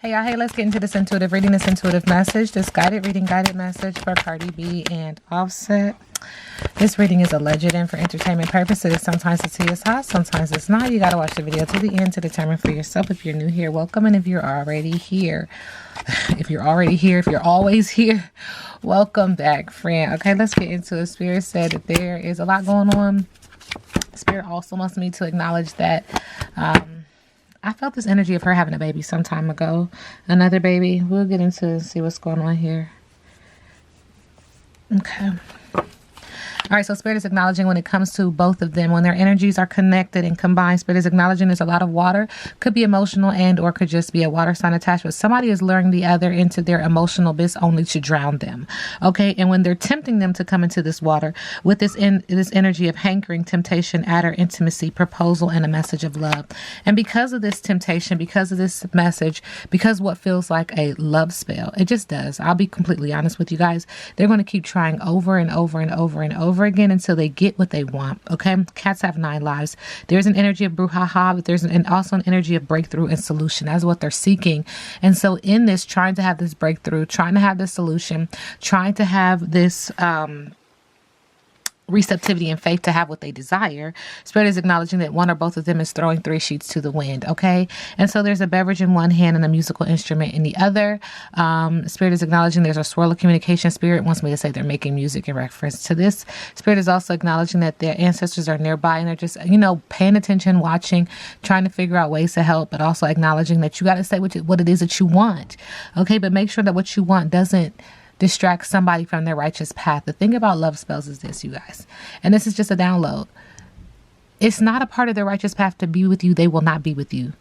Hey y'all, hey, let's get into this intuitive reading, this intuitive message, this guided reading, guided message for Cardi B and Offset. This reading is alleged and for entertainment purposes. Sometimes the tea is hot, sometimes it's not. You got to watch the video to the end to determine for yourself. If you're new here, welcome. And if you're already here, if you're always here, welcome back, friend. Okay, let's get into it. Spirit said that there is a lot going on. Spirit also wants me to acknowledge that I felt this energy of her having a baby some time ago. Another baby. We'll get into see what's going on here. Okay. All right, so Spirit is acknowledging when it comes to both of them, when their energies are connected and combined, Spirit is acknowledging there's a lot of water. Could be emotional and or could just be a water sign attached, but somebody is luring the other into their emotional abyss only to drown them. Okay, and when they're tempting them to come into this water with this energy of hankering, temptation, adder, intimacy, proposal, and a message of love. And because of this temptation, because of this message, because what feels like a love spell, it just does. I'll be completely honest with you guys. They're going to keep trying over and over and over and over again until they get what they want. Okay, cats have 9 lives. There's an energy of brouhaha, but there's also an energy of breakthrough and solution. That's what they're seeking. And so in this, trying to have this breakthrough, trying to have this solution, trying to have this receptivity and faith to have what they desire, Spirit is acknowledging that one or both of them is throwing 3 sheets to the wind. Okay, and so there's a beverage in one hand and a musical instrument in the other. Spirit is acknowledging there's a swirl of communication. Spirit wants me to say they're making music in reference to this. Spirit is also acknowledging that their ancestors are nearby and they're just, paying attention, watching, trying to figure out ways to help, but also acknowledging that you got to say what it is that you want. Okay, but make sure that what you want doesn't distract somebody from their righteous path. The thing about love spells is this, you guys, and this is just a download. It's not a part of their righteous path to be with you. They will not be with you.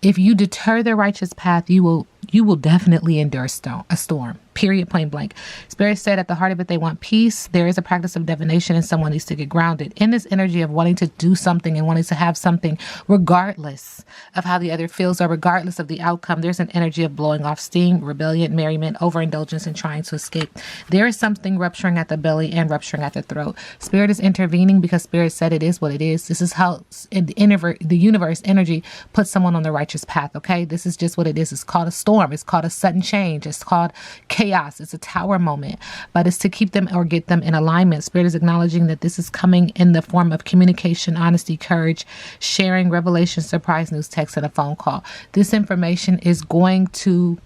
If you deter their righteous path, you will definitely endure a storm. Period, plain blank. Spirit said at the heart of it, they want peace. There is a practice of divination and someone needs to get grounded. In this energy of wanting to do something and wanting to have something, regardless of how the other feels or regardless of the outcome, there's an energy of blowing off steam, rebellion, merriment, overindulgence, and trying to escape. There is something rupturing at the belly and rupturing at the throat. Spirit is intervening because Spirit said it is what it is. This is how the universe energy puts someone on the righteous path, okay? This is just what it is. It's called a storm. It's called a sudden change. It's called chaos. It's a tower moment, but it's to keep them or get them in alignment. Spirit is acknowledging that this is coming in the form of communication, honesty, courage, sharing, revelation, surprise news, text, and a phone call. This information is going to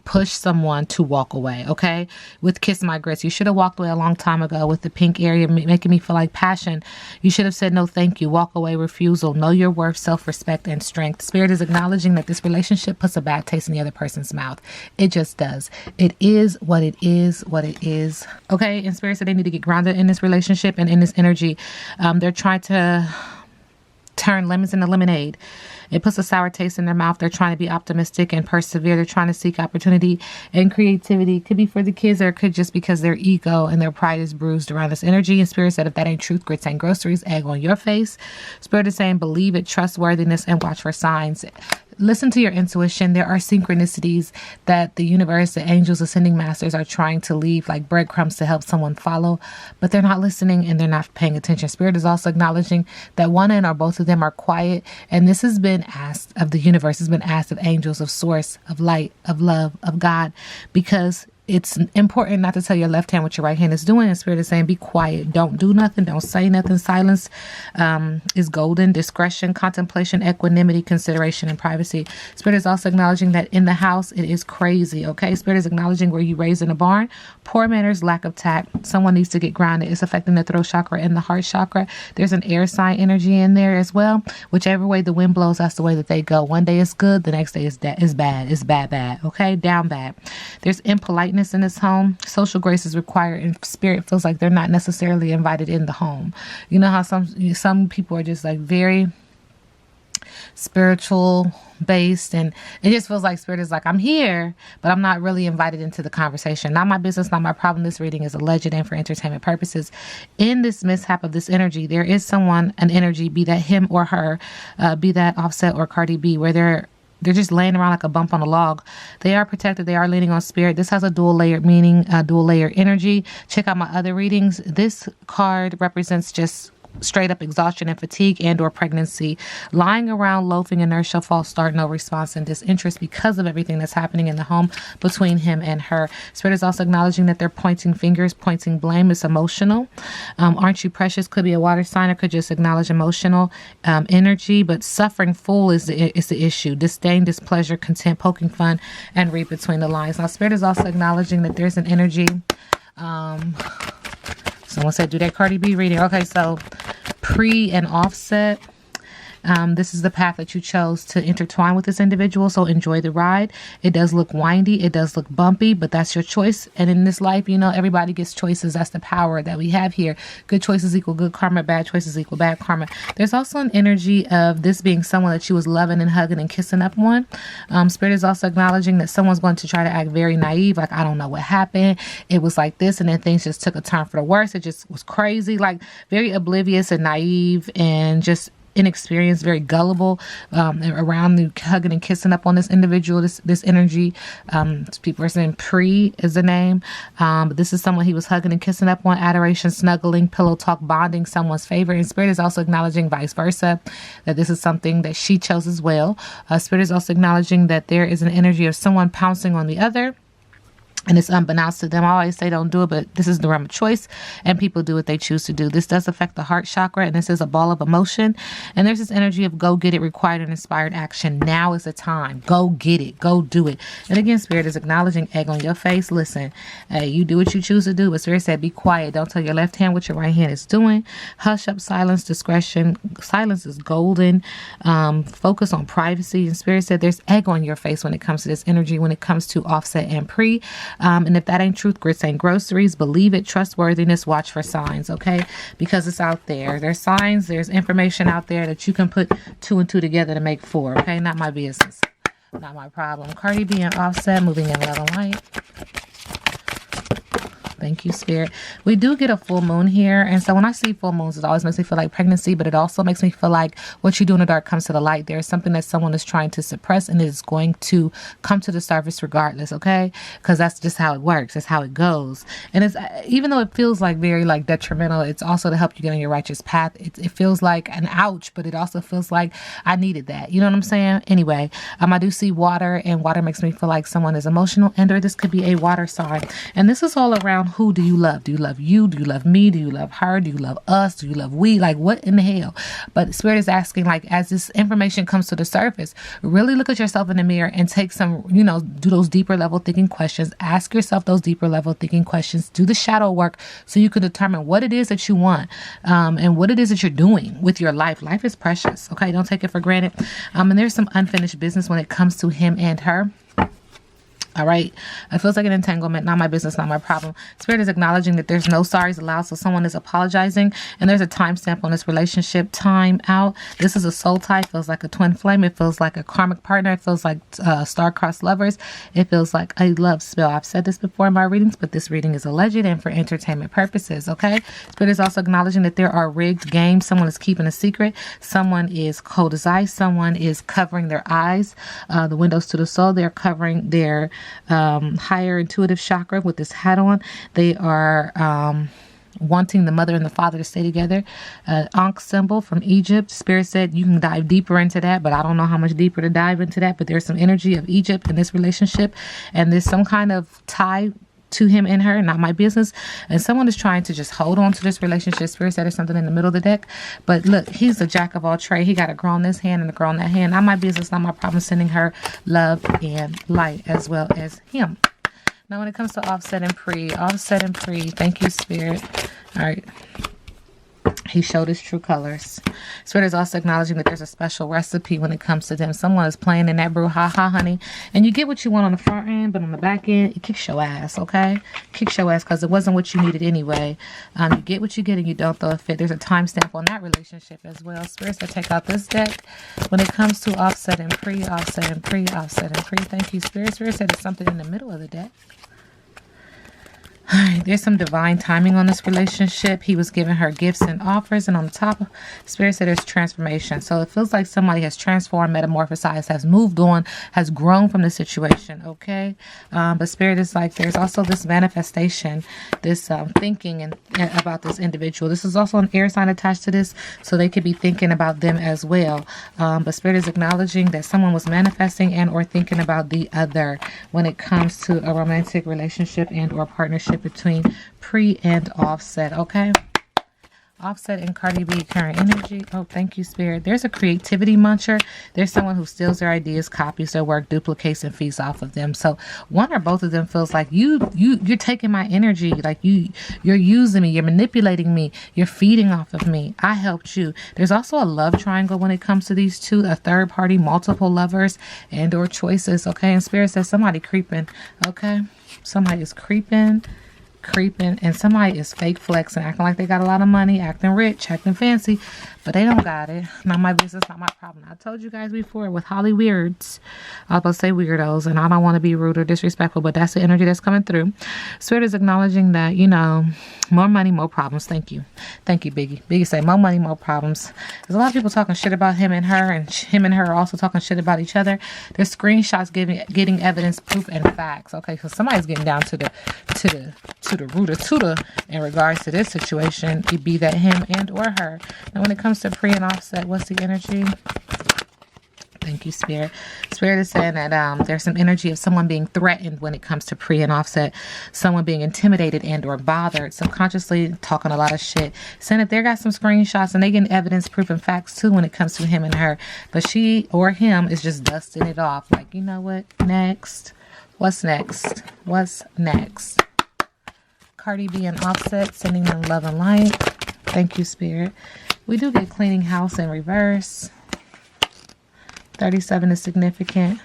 push someone to walk away, okay? With Kiss My Grits, you should have walked away a long time ago. With the pink area making me feel like passion, you should have said no thank you. Walk away, refusal, know your worth, self-respect, and strength. Spirit is acknowledging that this relationship puts a bad taste in the other person's mouth. It just does. It is what it is, what it is. Okay, and Spirit said they need to get grounded in this relationship and in this energy. They're trying to turn lemons into lemonade. It puts a sour taste in their mouth. They're trying to be optimistic and persevere. They're trying to seek opportunity and creativity. It could be for the kids or it could just because their ego and their pride is bruised around this energy. And Spirit said, if that ain't truth, grits ain't groceries, egg on your face. Spirit is saying, believe it, trustworthiness, and watch for signs. Listen to your intuition. There are synchronicities that the universe, the angels, ascending masters are trying to leave like breadcrumbs to help someone follow, but they're not listening and they're not paying attention. Spirit is also acknowledging that one and or both of them are quiet. And this has been asked of the universe, has been asked of angels, of source, of light, of love, of God, because it's important not to tell your left hand what your right hand is doing. And Spirit is saying, be quiet. Don't do nothing. Don't say nothing. Silence is golden. Discretion, contemplation, equanimity, consideration, and privacy. Spirit is also acknowledging that in the house, it is crazy. Okay. Spirit is acknowledging where you raised in a barn, poor manners, lack of tact. Someone needs to get grounded. It's affecting the throat chakra and the heart chakra. There's an air sign energy in there as well. Whichever way the wind blows, that's the way that they go. One day is good. The next day is bad. It's bad. Okay. Down bad. There's impoliteness in this home. Social grace is required and Spirit feels like they're not necessarily invited in the home. You know how some people are just like very spiritual based and it just feels like Spirit is like, I'm here, but I'm not really invited into the conversation. Not my business, not my problem. This reading is alleged and for entertainment purposes. In this mishap of this energy, there is someone, an energy, be that him or her, be that Offset or Cardi B, where they're just laying around like a bump on a log. They are protected. They are leaning on Spirit. This has a dual layered meaning, dual layered energy. Check out my other readings. This card represents just straight up exhaustion and fatigue and or pregnancy, lying around, loafing, inertia, false start, no response, and disinterest because of everything that's happening in the home between him and her. Spirit is also acknowledging that they're pointing fingers, pointing blame. It's emotional. Aren't you precious? Could be a water sign, or could just acknowledge emotional energy, but suffering full is the issue. Disdain, displeasure, content, poking fun, and read between the lines. Now, Spirit is also acknowledging that there's an energy. Someone said, do that Cardi B reading. Okay, so pre and offset. This is the path that you chose to intertwine with this individual. So enjoy the ride. It does look windy. It does look bumpy, but that's your choice. And in this life, you know, everybody gets choices. That's the power that we have here. Good choices equal good karma. Bad choices equal bad karma. There's also an energy of this being someone that she was loving and hugging and kissing up on. Spirit is also acknowledging that someone's going to try to act very naive. Like, I don't know what happened. It was like this. And then things just took a turn for the worse. It just was crazy. Like very oblivious and naive and just inexperienced, very gullible, around the hugging and kissing up on this individual, this energy. People are saying pre is the name, but this is someone he was hugging and kissing up on. Adoration, snuggling, pillow talk, bonding, someone's favorite. And Spirit is also acknowledging vice versa, that this is something that she chose as well. Spirit is also acknowledging that there is an energy of someone pouncing on the other. And it's unbeknownst to them. I always say don't do it, but this is the realm of choice, and people do what they choose to do. This does affect the heart chakra, and this is a ball of emotion. And there's this energy of go get it, required and inspired action. Now is the time. Go get it. Go do it. And again, Spirit is acknowledging egg on your face. Listen, you do what you choose to do, but Spirit said be quiet. Don't tell your left hand what your right hand is doing. Hush up, silence, discretion. Silence is golden. Focus on privacy. And Spirit said there's egg on your face when it comes to this energy, when it comes to offset and pre. And if that ain't truth, grits ain't groceries. Believe it. Trustworthiness. Watch for signs, okay? Because it's out there. There's signs. There's information out there that you can put 2 and 2 together to make 4, okay? Not my business. Not my problem. Cardi B and Offset, moving in love and light. Thank you, Spirit. We do get a full moon here. And so when I see full moons, it always makes me feel like pregnancy, but it also makes me feel like what you do in the dark comes to the light. There's something that someone is trying to suppress, and it is going to come to the surface regardless, okay? Because that's just how it works. That's how it goes. And it's, even though it feels like very like detrimental, it's also to help you get on your righteous path. It feels like an ouch, but it also feels like I needed that. You know what I'm saying? Anyway, I do see water, and water makes me feel like someone is emotional, and or this could be a water sign. And this is all around who do you love? Do you love you? Do you love me? Do you love her? Do you love us? Do you love we? Like, what in the hell? But Spirit is asking, like, as this information comes to the surface, really look at yourself in the mirror and take some, you know, do those deeper level thinking questions. Ask yourself those deeper level thinking questions. Do the shadow work so you can determine what it is that you want, and what it is that you're doing with your life. Life is precious. Okay. Don't take it for granted. And there's some unfinished business when it comes to him and her. All right. It feels like an entanglement. Not my business, not my problem. Spirit is acknowledging that there's no sorries allowed. So someone is apologizing, and there's a timestamp on this relationship. Time out. This is a soul tie. It feels like a twin flame. It feels like a karmic partner. It feels like star-crossed lovers. It feels like a love spell. I've said this before in my readings, but this reading is alleged and for entertainment purposes. Okay. Spirit is also acknowledging that there are rigged games. Someone is keeping a secret. Someone is cold as ice. Someone is covering their eyes, the windows to the soul. They're covering their higher intuitive chakra with this hat on. They are wanting the mother and the father to stay together. Ankh symbol from Egypt. Spirit said you can dive deeper into that, but I don't know how much deeper to dive into that. But there's some energy of Egypt in this relationship, and there's some kind of tie to him and her, not my business. And someone is trying to just hold on to this relationship. Spirit said there's something in the middle of the deck. But look, he's a jack of all trades. He got a girl on this hand and a girl on that hand. Not my business, not my problem. Sending her love and light as well as him. Now, when it comes to offset and pre, thank you, Spirit. All right. He showed his true colors. Spirit is also acknowledging that there's a special recipe when it comes to them. Someone is playing in that brouhaha, honey. And you get what you want on the front end, but on the back end, it kicks your ass, okay? Kicks your ass because it wasn't what you needed anyway. You get what you get and you don't throw a fit. There's a timestamp on that relationship as well. Spirit said take out this deck. When it comes to offset and pre, offset and pre, offset and pre. Thank you, Spirit. Spirit said there's something in the middle of the deck. All right, there's some divine timing on this relationship. He was giving her gifts and offers, and on the top of Spirit said there's transformation. So it feels like somebody has transformed, metamorphosized, has moved on, has grown from the situation, okay? But Spirit is like there's also this manifestation, this thinking and about this individual. This is also an air sign attached to this, so they could be thinking about them as well. But Spirit is acknowledging that someone was manifesting and or thinking about the other when it comes to a romantic relationship and or partnership between pre and offset, okay? Offset and Cardi B current energy. Oh, thank you, Spirit. There's a creativity muncher. There's someone who steals their ideas, copies their work, duplicates and feeds off of them. So one or both of them feels like you're taking my energy, like you're using me, you're manipulating me, you're feeding off of me. I helped you. There's also a love triangle when it comes to these two, a third party, multiple lovers and or choices, okay? And Spirit says somebody creeping, okay? Somebody is creeping, and somebody is fake flexing, acting like they got a lot of money, acting rich, acting fancy, but they don't got it. Not my business, not my problem. I told you guys before with Holly Weirds, I was about to say weirdos, and I don't want to be rude or disrespectful, but that's the energy that's coming through. Spirit is acknowledging that, you know, more money, more problems. Thank you, Biggie. Biggie say more money, more problems. There's a lot of people talking shit about him and her are also talking shit about each other. There's screenshots getting evidence, proof, and facts. Okay, so somebody's getting down to the root of tutor in regards to this situation. It be that him and or her. Now when it comes to pre and offset, what's the energy? Thank you, Spirit. Spirit is saying that there's some energy of someone being threatened when it comes to pre and offset, someone being intimidated and or bothered, subconsciously talking a lot of shit, saying that they got some screenshots and they getting evidence, proof, and facts too when it comes to him and her. But she or him is just dusting it off. Like, you know what? Next. What's next? What's next? Cardi B and Offset, sending them love and light. Thank you, Spirit. We do get cleaning house in reverse. 37 is significant.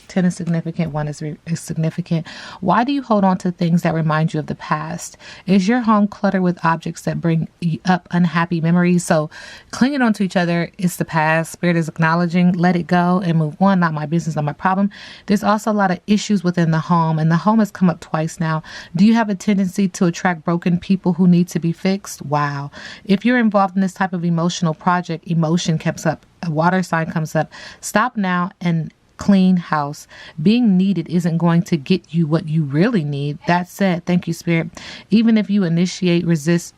10 is significant. 1 is significant. Why do you hold on to things that remind you of the past? Is your home cluttered with objects that bring up unhappy memories? So clinging on to each other is the past. Spirit is acknowledging, let it go and move on. Not my business, not my problem. There's also a lot of issues within the home, and the home has come up twice now. Do you have a tendency to attract broken people who need to be fixed? Wow. If you're involved in this type of emotional project, emotion comes up. A water sign comes up. Stop now and clean house. Being needed isn't going to get you what you really need. That said, thank you, Spirit. Even if you initially resist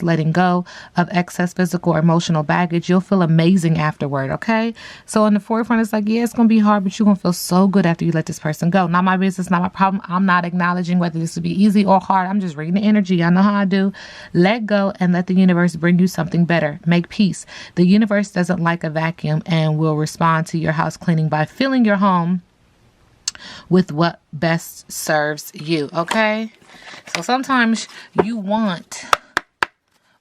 letting go of excess physical or emotional baggage, you'll feel amazing afterward, okay? So in the forefront, it's like, yeah, it's going to be hard, but you're going to feel so good after you let this person go. Not my business, not my problem. I'm not acknowledging whether this will be easy or hard. I'm just reading the energy. I know how I do. Let go and let the universe bring you something better. Make peace. The universe doesn't like a vacuum and will respond to your house cleaning by filling your home with what best serves you, okay? So sometimes you want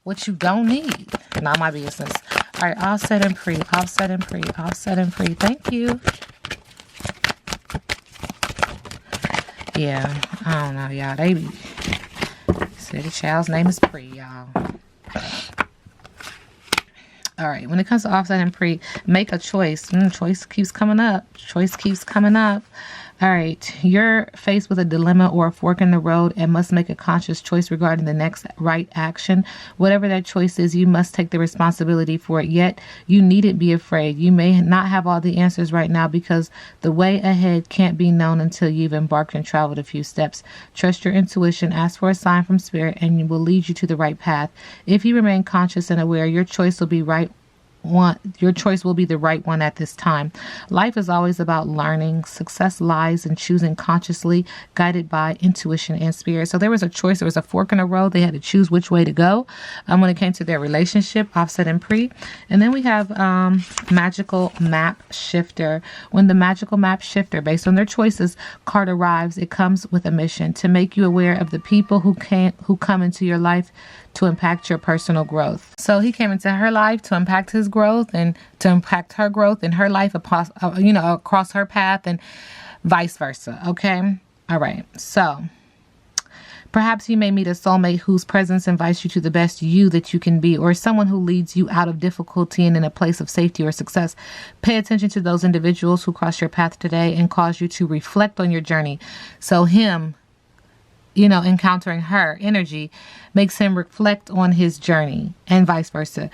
what you don't need. Not my business. All right, offset and pre. Thank you. Yeah, I don't know, y'all. They say the child's name is Pre, y'all. All right, when it comes to offset and pre, make a choice. Choice keeps coming up. All right, you're faced with a dilemma or a fork in the road and must make a conscious choice regarding the next right action. Whatever that choice is, you must take the responsibility for it. Yet, you needn't be afraid. You may not have all the answers right now because the way ahead can't be known until you've embarked and traveled a few steps. Trust your intuition, ask for a sign from Spirit, and it will lead you to the right path. If you remain conscious and aware, your choice will be the right one at this time. Life is always about learning. Success lies in choosing consciously, guided by intuition and spirit. So there was a choice. There was a fork in the road. They had to choose which way to go when it came to their relationship, offset and pre. And then we have magical map shifter. When the magical map shifter, based on their choices, card arrives, it comes with a mission to make you aware of the people who come into your life to impact your personal growth. So he came into her life to impact his growth and to impact her growth in her life across her path and vice versa. Okay. All right. So perhaps you may meet a soulmate whose presence invites you to the best you that you can be, or someone who leads you out of difficulty and in a place of safety or success. Pay attention to those individuals who cross your path today and cause you to reflect on your journey. So him encountering her energy makes him reflect on his journey and vice versa.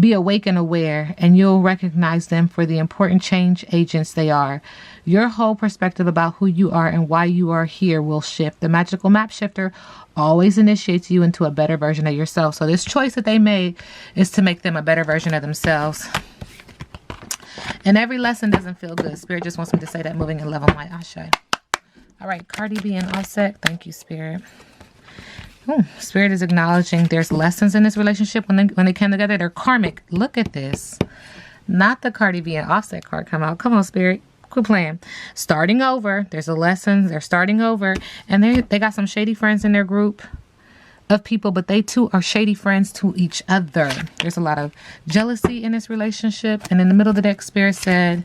Be awake and aware, and you'll recognize them for the important change agents they are. Your whole perspective about who you are and why you are here will shift. The magical map shifter always initiates you into a better version of yourself. So this choice that they made is to make them a better version of themselves. And every lesson doesn't feel good. Spirit just wants me to say that, moving in love and light. Ashe. All right, Cardi B and Offset. Thank you, Spirit. Spirit is acknowledging there's lessons in this relationship when they came together. They're karmic. Look at this. Not the Cardi B and Offset card come out. Come on, Spirit. Quit playing. Starting over. There's a lesson. They're starting over. And they got some shady friends in their group of people, but they too are shady friends to each other. There's a lot of jealousy in this relationship. And in the middle of the deck, Spirit said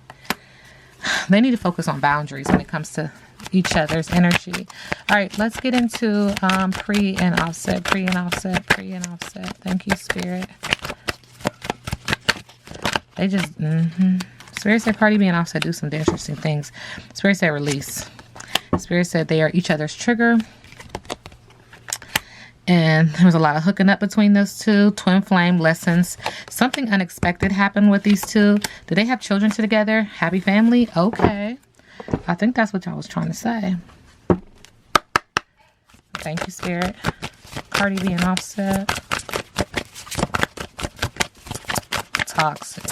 they need to focus on boundaries when it comes to each other's energy. All right, let's get into pre and offset. Pre and offset. Thank you, Spirit. They just Spirit said Cardi B and Offset do some interesting things. Spirit said release. Spirit said they are each other's trigger. And there was a lot of hooking up between those two. Twin flame lessons. Something unexpected happened with these two. Did they have children together? Happy family? Okay. I think that's what y'all was trying to say. Thank you, Spirit. Cardi B and Offset. Toxic.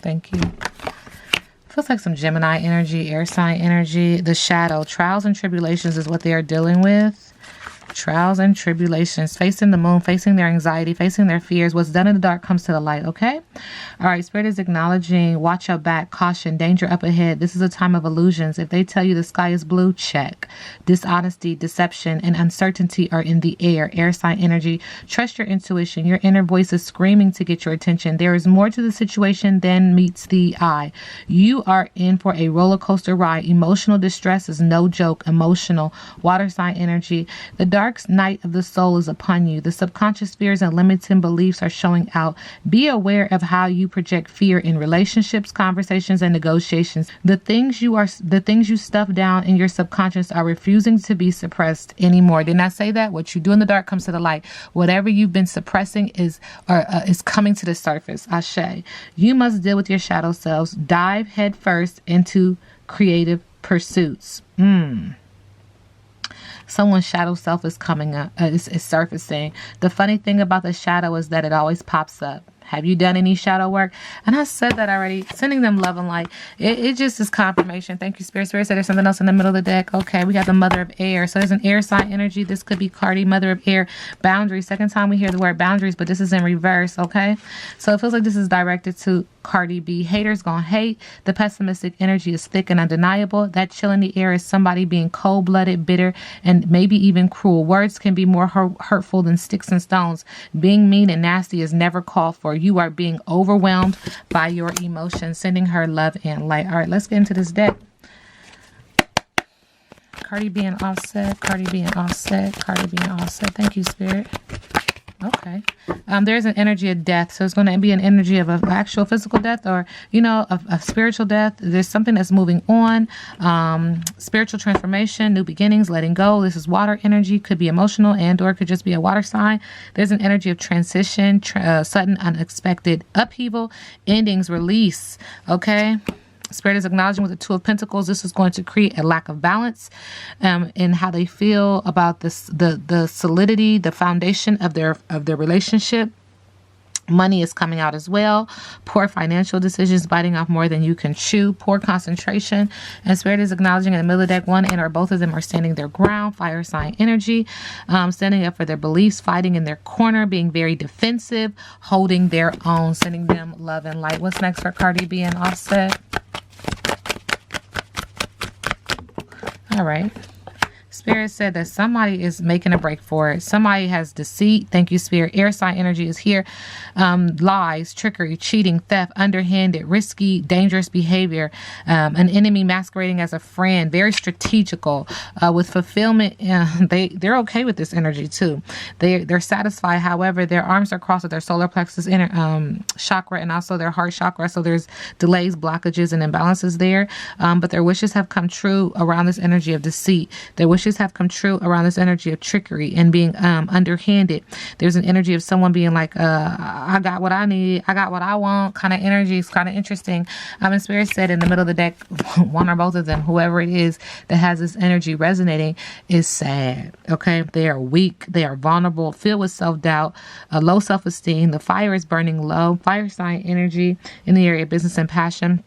Thank you. Feels like some Gemini energy, air sign energy. The shadow. Trials and tribulations is what they are dealing with. Trials and tribulations, facing the moon, facing their anxiety, facing their fears. What's done in the dark comes to the light, okay? All right, Spirit is acknowledging, watch your back, caution, danger up ahead. This is a time of illusions. If they tell you the sky is blue, check. Dishonesty, deception, and uncertainty are in the air. Air sign energy. Trust your intuition. Your inner voice is screaming to get your attention. There is more to the situation than meets the eye. You are in for a roller coaster ride. Emotional distress is no joke. Emotional. Water sign energy. The dark night of the soul is upon you. The subconscious fears and limiting beliefs are showing out. Be aware of how you project fear in relationships, conversations, and negotiations. The things you stuff down in your subconscious are refusing to be suppressed anymore. Didn't I say that? What you do in the dark comes to the light. Whatever you've been suppressing is coming to the surface. Ashe. You must deal with your shadow selves. Dive head first into creative pursuits. Someone's shadow self is coming up, is surfacing. The funny thing about the shadow is that it always pops up. Have you done any shadow work? And I said that already. Sending them love and light. It just is confirmation. Thank you, Spirit. Spirit said there's something else in the middle of the deck. Okay, we have the Mother of Air. So there's an air sign energy. This could be Cardi, Mother of Air. Boundaries. Second time we hear the word boundaries, but this is in reverse, okay? So it feels like this is directed to Cardi B. Haters gonna hate. The pessimistic energy is thick and undeniable. That chill in the air is somebody being cold-blooded, bitter, and maybe even cruel. Words can be more hurtful than sticks and stones. Being mean and nasty is never called for. You are being overwhelmed by your emotions. Sending her love and light. All right, let's get into this deck. Cardi B and Offset. Cardi B and Offset. Cardi B and Offset. Thank you, Spirit. Okay. There's an energy of death. So it's going to be an energy of an actual physical death or, a spiritual death. There's something that's moving on. Spiritual transformation, new beginnings, letting go. This is water energy. Could be emotional and or could just be a water sign. There's an energy of transition, sudden, unexpected upheaval, endings, release. Okay. Spirit is acknowledging with the Two of Pentacles, this is going to create a lack of balance in how they feel about this, the solidity, the foundation of their relationship. Money is coming out as well. Poor financial decisions, biting off more than you can chew. Poor concentration. And Spirit is acknowledging in the middle of the deck, one and or both of them are standing their ground. Fire sign energy. Standing up for their beliefs, fighting in their corner, being very defensive, holding their own, sending them love and light. What's next for Cardi B and Offset? All right. Spirit said that somebody is making a break for it. Somebody has deceit. Thank you, Spirit. Air sign energy is here. Lies, trickery, cheating, theft, underhanded, risky, dangerous behavior. An enemy masquerading as a friend. Very strategical. With fulfillment, they're okay with this energy too. They're satisfied. However, their arms are crossed at their solar plexus chakra and also their heart chakra. So there's delays, blockages, and imbalances there. But their wishes have come true around this energy of deceit. Their wishes have come true around this energy of trickery and being underhanded. There's an energy of someone being like, I got what I need, I got what I want kind of energy. It's kind of interesting. And Spirit said in the middle of the deck, one or both of them, whoever it is that has this energy resonating, is sad. Okay, they are weak, they are vulnerable, filled with self-doubt, low self-esteem. The fire is burning low. Fire sign energy in the area of business and passion.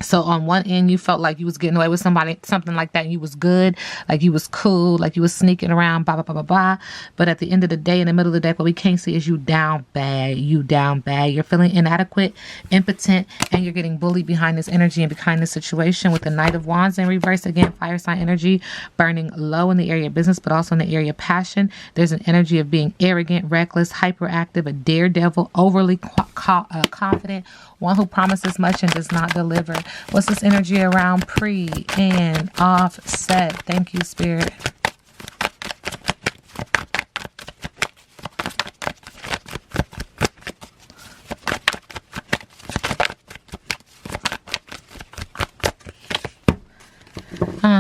So on one end, you felt like you was getting away with something like that, and you was good, like you was cool, like you was sneaking around, blah, blah, blah, blah, blah. But at the end of the day, in the middle of the deck, what we can't see is you down bad. You're feeling inadequate, impotent, and you're getting bullied behind this energy and behind this situation with the Knight of Wands in reverse. Again, fire sign energy burning low in the area of business, but also in the area of passion. There's an energy of being arrogant, reckless, hyperactive, a daredevil, overly confident, one who promises much and does not deliver. What's this energy around pre and offset? Thank you, Spirit.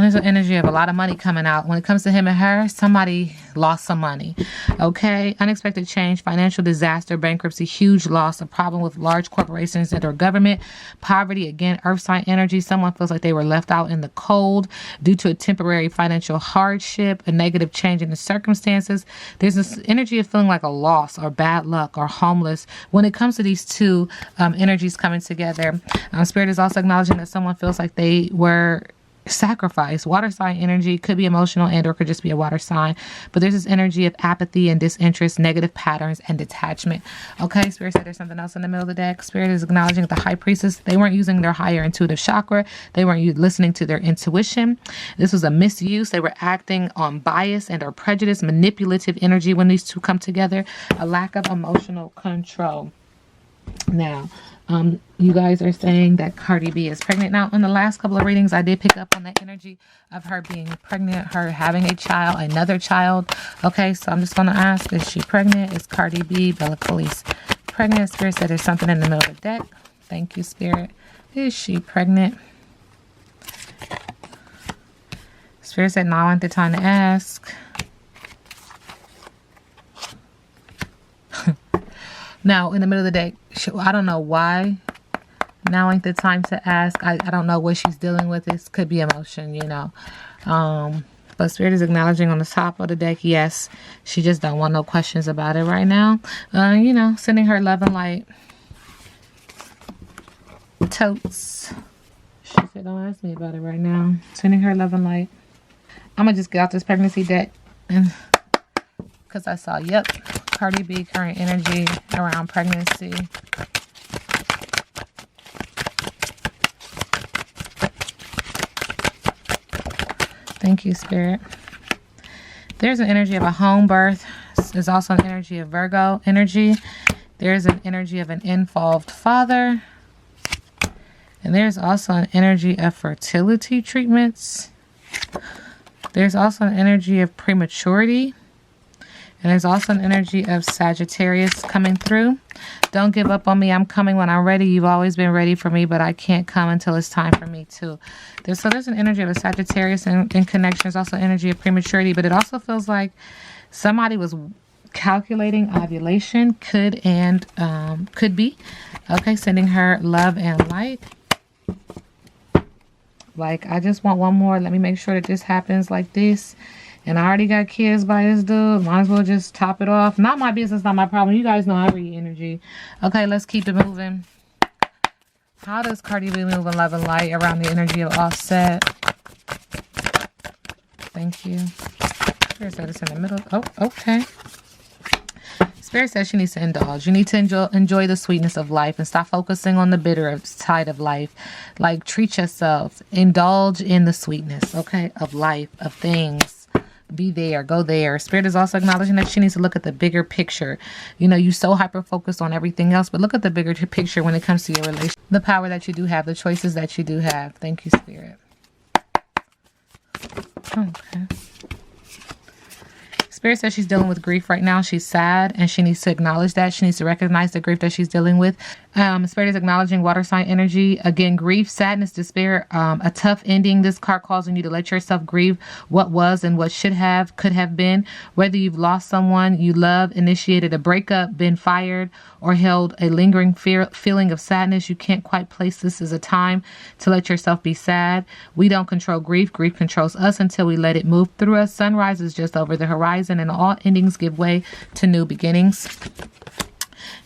There's an energy of a lot of money coming out. When it comes to him and her, somebody lost some money. Okay. Unexpected change, financial disaster, bankruptcy, huge loss, a problem with large corporations and or government, poverty. Again, earth sign energy. Someone feels like they were left out in the cold due to a temporary financial hardship, a negative change in the circumstances. There's this energy of feeling like a loss or bad luck or homeless. When it comes to these two energies coming together, Spirit is also acknowledging that someone feels like they were sacrifice. Water sign energy could be emotional and or could just be a water sign, but there's this energy of apathy and disinterest, negative patterns, and detachment. Okay, Spirit said there's something else in the middle of the deck. Spirit is acknowledging that the high priestess, they weren't using their higher intuitive chakra. They weren't listening to their intuition. This was a misuse. They were acting on bias and or prejudice, manipulative energy when these two come together, a lack of emotional control. Now, you guys are saying that Cardi B is pregnant. Now, in the last couple of readings, I did pick up on the energy of her being pregnant, her having a child, another child. Okay, so I'm just going to ask, is she pregnant? Is Cardi B, Bella Police, pregnant? Spirit said there's something in the middle of the deck. Thank you, Spirit. Is she pregnant? Spirit said, now ain't the time to ask. Now, in the middle of the day, I don't know why. Now ain't the time to ask. I don't know what she's dealing with. This could be emotion, you know. But Spirit is acknowledging on the top of the deck, yes, she just don't want no questions about it right now. You know, sending her love and light. Totes. She said, don't ask me about it right now. Sending her love and light. I'm going to just get out this pregnancy deck. Because I saw, yep. Cardi B, current energy around pregnancy. Thank you, Spirit. There's an energy of a home birth. There's also an energy of Virgo energy. There's an energy of an involved father. And there's also an energy of fertility treatments. There's also an energy of prematurity. And there's also an energy of Sagittarius coming through. Don't give up on me. I'm coming when I'm ready. You've always been ready for me, but I can't come until it's time for me too. There's an energy of a Sagittarius in connection. There's also energy of prematurity, but it also feels like somebody was calculating ovulation. Could be. Okay, sending her love and light. Like, I just want one more. Let me make sure that this happens like this. And I already got kids by this dude. Might as well just top it off. Not my business, not my problem. You guys know I read energy. Okay, let's keep it moving. How does Cardi B move in love and light around the energy of offset? Thank you. Spirit said it's in the middle. Oh, okay. Spirit says she needs to indulge. You need to enjoy the sweetness of life and stop focusing on the bitter side of life. Like, treat yourself. Indulge in the sweetness, okay, of life, of things. Be there, go there. Spirit is also acknowledging that she needs to look at the bigger picture. You know, you so hyper focused on everything else, but look at the bigger picture when it comes to your relationship. The power that you do have, the choices that you do have. Thank you, Spirit. Okay. Spirit says she's dealing with grief right now. She's sad and she needs to acknowledge that. She needs to recognize the grief that she's dealing with. Spirit is acknowledging water sign energy. Again, grief, sadness, despair, a tough ending. This card calls on you to let yourself grieve what was and what should have, could have been. Whether you've lost someone you love, initiated a breakup, been fired, or held a lingering feeling of sadness, you can't quite place this as a time to let yourself be sad. We don't control grief. Grief controls us until we let it move through us. Sunrise is just over the horizon and all endings give way to new beginnings.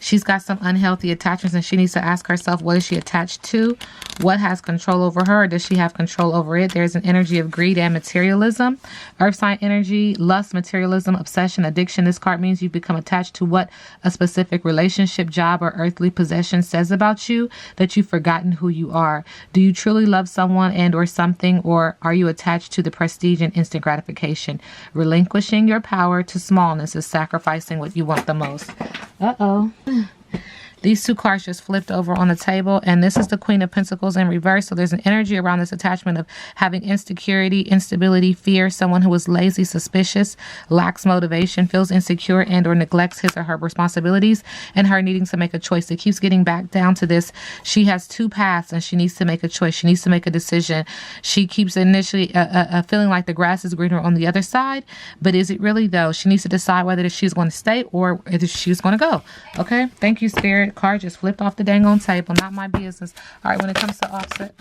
She's got some unhealthy attachments and she needs to ask herself, what is she attached to? What has control over her? Or does she have control over it? There's an energy of greed and materialism. Earth sign energy, lust, materialism, obsession, addiction. This card means you've become attached to what a specific relationship, job, or earthly possession says about you, that you've forgotten who you are. Do you truly love someone and or something, or are you attached to the prestige and instant gratification? Relinquishing your power to smallness is sacrificing what you want the most. Uh-oh. These two cards just flipped over on the table, and this is the Queen of Pentacles in reverse. So there's an energy around this attachment of having insecurity, instability, fear, someone who is lazy, suspicious, lacks motivation, feels insecure, and or neglects his or her responsibilities, and her needing to make a choice. It keeps getting back down to this. She has two paths, and she needs to make a choice. She needs to make a decision. She keeps initially feeling like the grass is greener on the other side, but is it really, though? She needs to decide whether she's going to stay or if she's going to go. Okay? Thank you, Spirit. Card just flipped off the dang on table. Not my business. All right, when it comes to offset.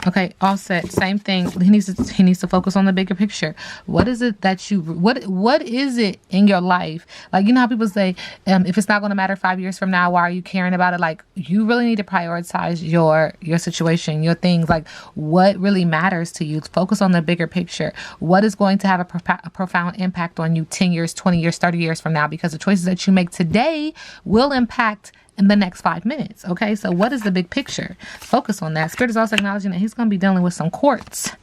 Okay, offset, same thing. He needs to focus on the bigger picture. What is it that you what is it in your life? Like, you know how people say, if it's not going to matter 5 years from now, why are you caring about it? Like, you really need to prioritize your situation, your things. Like, what really matters to you? Focus on the bigger picture. What is going to have a profound impact on you 10 years, 20 years, 30 years from now? Because the choices that you make today will impact in the next 5 minutes. Okay, so what is the big picture? Focus on that. Spirit is also acknowledging that he's going to be dealing with some court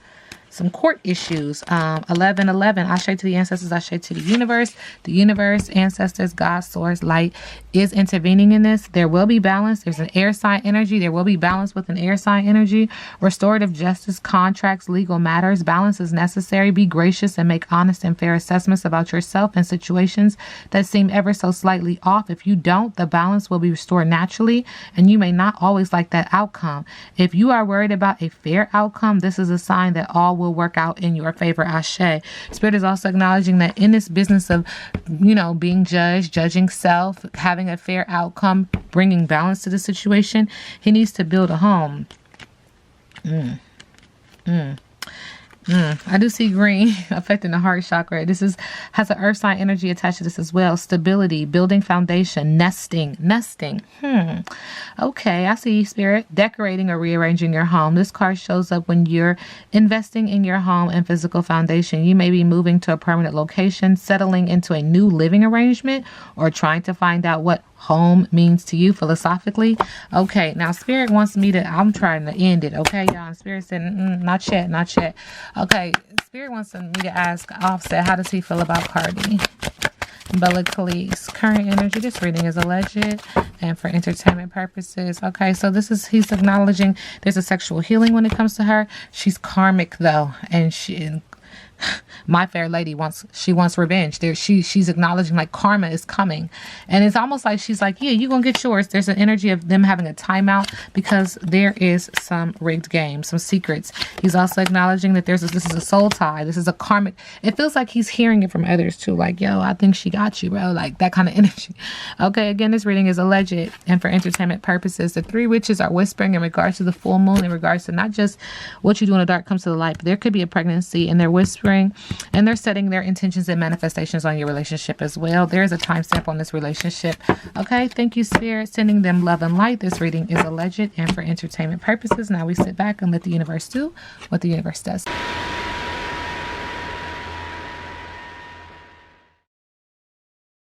issues. 1111, Ashe to the ancestors, Ashe to the universe, ancestors, God, source, light is intervening in this. There will be balance. There's an air sign energy. There will be balance with an air sign energy. Restorative justice, contracts, legal matters. Balance is necessary. Be gracious and make honest and fair assessments about yourself and situations that seem ever so slightly off. If you don't, the balance will be restored naturally, and you may not always like that outcome. If you are worried about a fair outcome, this is a sign that all will work out in your favor. Ashe. Spirit is also acknowledging that in this business of, being judged, judging self, having a fair outcome, bringing balance to the situation, he needs to build a home. I do see green affecting the heart chakra. This has an earth sign energy attached to this as well. Stability, building foundation, nesting. Okay, I see, Spirit. Decorating or rearranging your home. This card shows up when you're investing in your home and physical foundation. You may be moving to a permanent location, settling into a new living arrangement, or trying to find out what home means to you philosophically. Okay, now Spirit wants me to, I'm trying to end it, okay, y'all? Spirit said, not yet. Okay, Spirit wants me to ask Offset, how does he feel about Cardi? Bella Khalees, current energy. This reading is alleged and for entertainment purposes. Okay, so he's acknowledging there's a sexual healing when it comes to her. She's karmic though, and My Fair Lady wants revenge. She's acknowledging like karma is coming, and it's almost like she's like, yeah, you're gonna get yours. There's an energy of them having a timeout because there is some rigged game, some secrets. He's also acknowledging that this is a soul tie. This is a karmic. It feels like he's hearing it from others too, like, yo, I think she got you, bro, like that kind of energy. Okay, again, this reading is alleged and for entertainment purposes. The three witches are whispering in regards to the full moon, in regards to not just what you do in the dark comes to the light, but there could be a pregnancy, and they're whispering and they're setting their intentions and manifestations on your relationship as well. There is a timestamp on this relationship. Okay, thank you, Spirit, sending them love and light. This reading is alleged and for entertainment purposes. Now we sit back and let the universe do what the universe does.